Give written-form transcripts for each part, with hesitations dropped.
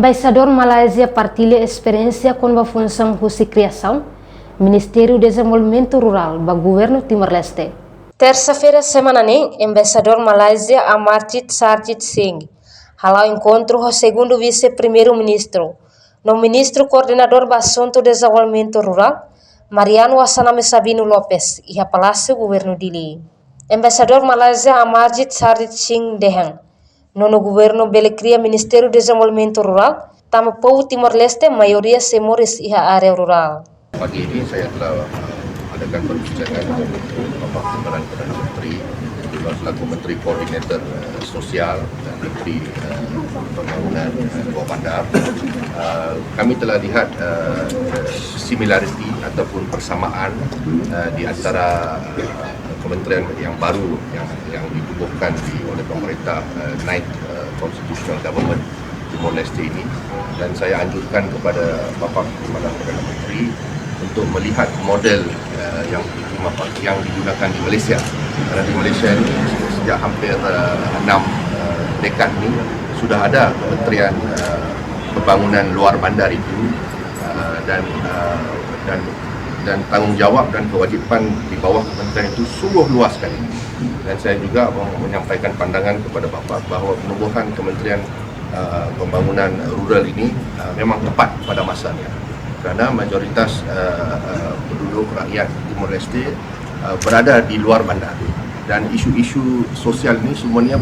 Embaixador Malásia partilha experiência com a função de criação, Ministério do Desenvolvimento Rural, do Governo Timor-Leste. Terça-feira, semana nem, Embaixador Malásia Amarjit Sarjit Singh, halau encontro com o segundo vice-primeiro-ministro, no ministro coordenador do Assunto Desenvolvimento Rural, Mariano Assanami Sabino Lopes, e a Palácio Governo Dili. Embaixador Malásia Amarjit Sarjit Singh Dehang, no governo bele cria Ministério do Desenvolvimento Rural, tamu povo Timor-Leste, maioria semores e a área rural. Pagi ini saya telah adakan perbincangan dengan Bapak Timbalan Perdana Menteri, selaku Menteri Koordinator Sosial dan Menteri Pembangunan Bawah Bandar. Kami telah lihat similarity ataupun persamaan di antara kementerian yang baru yang ditubuhkan oleh pemerintah Ninth Constitutional Government Timor-Leste ini, dan saya anjurkan kepada Bapak Timbalan Perdana Menteri untuk melihat model yang digunakan di Malaysia. Karena di Malaysia ini sejak hampir 6 dekad ini sudah ada Kementerian Pembangunan Luar Bandar itu, dan tanggung jawab dan kewajipan di bawah kementerian itu sungguh luas sekali. Dan saya juga menyampaikan pandangan kepada Bapak bahawa penubuhan Kementerian Pembangunan Rural ini memang tepat pada masanya, kerana mayoritas penduduk rakyat Timor-Leste berada di luar bandar, dan isu-isu sosial ini semuanya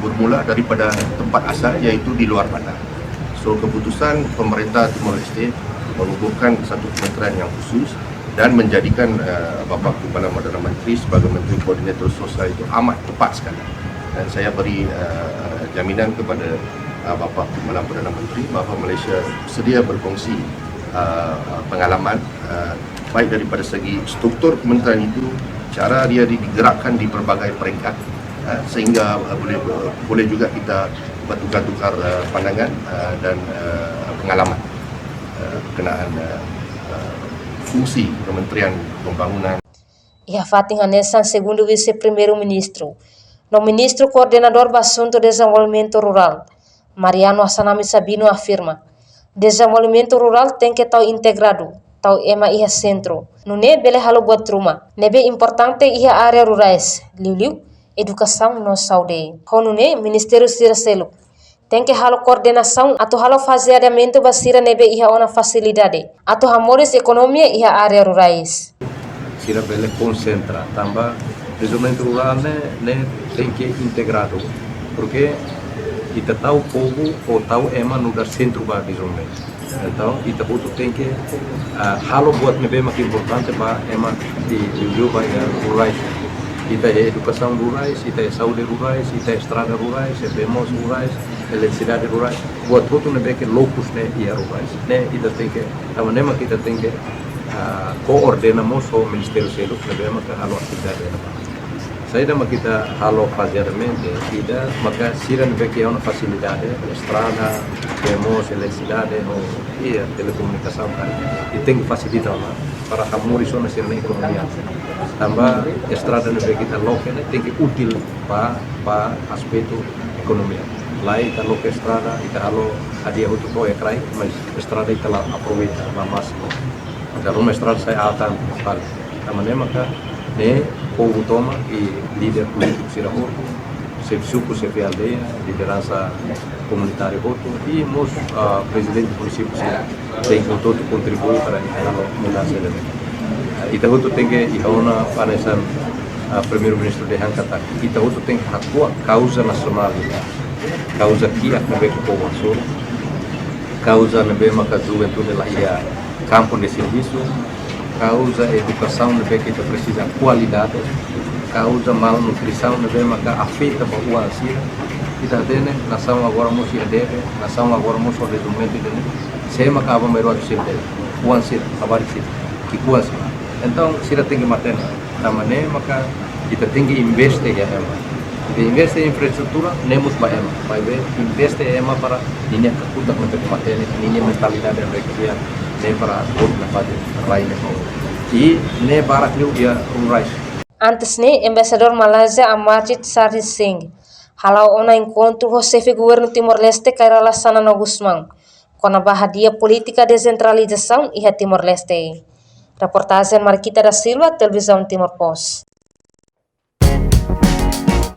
bermula daripada tempat asal, iaitu di luar bandar. So keputusan pemerintah Timor-Leste mengukuhkan satu kementerian yang khusus dan menjadikan Bapak Kepala Perdana Menteri sebagai Menteri Koordinator Sosial itu amat tepat sekali. Dan saya beri jaminan kepada Bapak Kepala Perdana Menteri bahawa Malaysia sedia berkongsi pengalaman baik daripada segi struktur kementerian itu, cara dia digerakkan di berbagai peringkat, sehingga boleh juga kita bertukar-tukar pandangan dan pengalaman berkenaan fungsi Kementerian Pembangunan. Ia Fatin Hanessan, segundo vice-primeiro-ministro, no ministro coordenador do Assunto Desenvolvimento Rural, Mariano Assanami Sabino afirma: desenvolvimento rural tem que estar integrado, tal ema ia centro. Não é bele halo buat rumah, nebe importante ia área rurais, liu educação no saúde. Não é Ministério Sira Selo, tem que halo coordenação, atau halo faseamento basira nebe ia ona facilidade, atau hamores economia ia área rurais. Sira bele concentra, tambah desenvolvimento rural ne tem que integrado, porque kita tahu povo ou tahu ema no dar centro para desenvolvimento. Então, kita butuh tem que halo buat nebe makin importante para ema di lugar rurais. Kita educação rurais, kita saúde rurais, kita estrada rurais, temos rurais, eletricidade rurais. Buat butuh nebe que locus ne ia rurais. Ne kita tem que, tamanema kita tem que coordenamos o Ministério Selo nebe maka halo atividade. Saya dah kita halo faziadamente, tidak maka siran bagi una facilidade, estrada, temos eletricidade, iya telekomunikasi kan, itu facilitar para kamu risona siran ekonomi. Tambah estrada bagi kita lokal, itu util pa aspek ekonomi. Lain kalau ke estrada, kita halo hadiah untuk proyek lain, mas estrada kita lah aproveita, mas. Kalau estrada saya atan, tamane maka ne povo toma e líder político será outro, suco se aldeia, liderança comunitária outro, e nós presidente do município tem que todo contribuir para a mudança da lei. Ita outro tem que ir na panesan primeiro-ministro de Hankata, ita outro tem que atuar causa nacional, causa que acabe com o povo azul, causa nebe maka juventude lá ia campo de serviço, causa educação nebe que precisa qualidade, causa malnutrição nebe maka afeta para o ansir. Kita tene nação agora mostra deve, nação agora mostra desenvolvimento dele. Se maka aba meruat sirde, o ansir abarisir, que kuasa. Então sira tem que manter, tamane maka kita tem que investir ya ema. Kita investe em infraestrutura, nemos ba ema, vai ver investe ema para ini kakuta untuk manter ini mentalidade mereka ne para outro fazer raine e ne para que dia rurais. Antes ne embaixador Malaysia Amarjit Sarjit Singh halau ona encontro o chefe governo Timor-Leste Kairala Sanano Gusmão com a bahadia política descentralização e Timor-Leste. Reportagem Marquita da Silva, Televisão Timor-Post.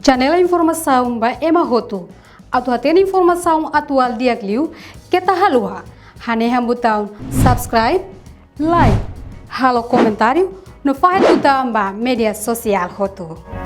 Janela informação ba Emma Hoto. Atu tem informação atual dia Liu que tá halua. Haneha botão subscribe, like, halo comentário no faz botão ba media social Hoto.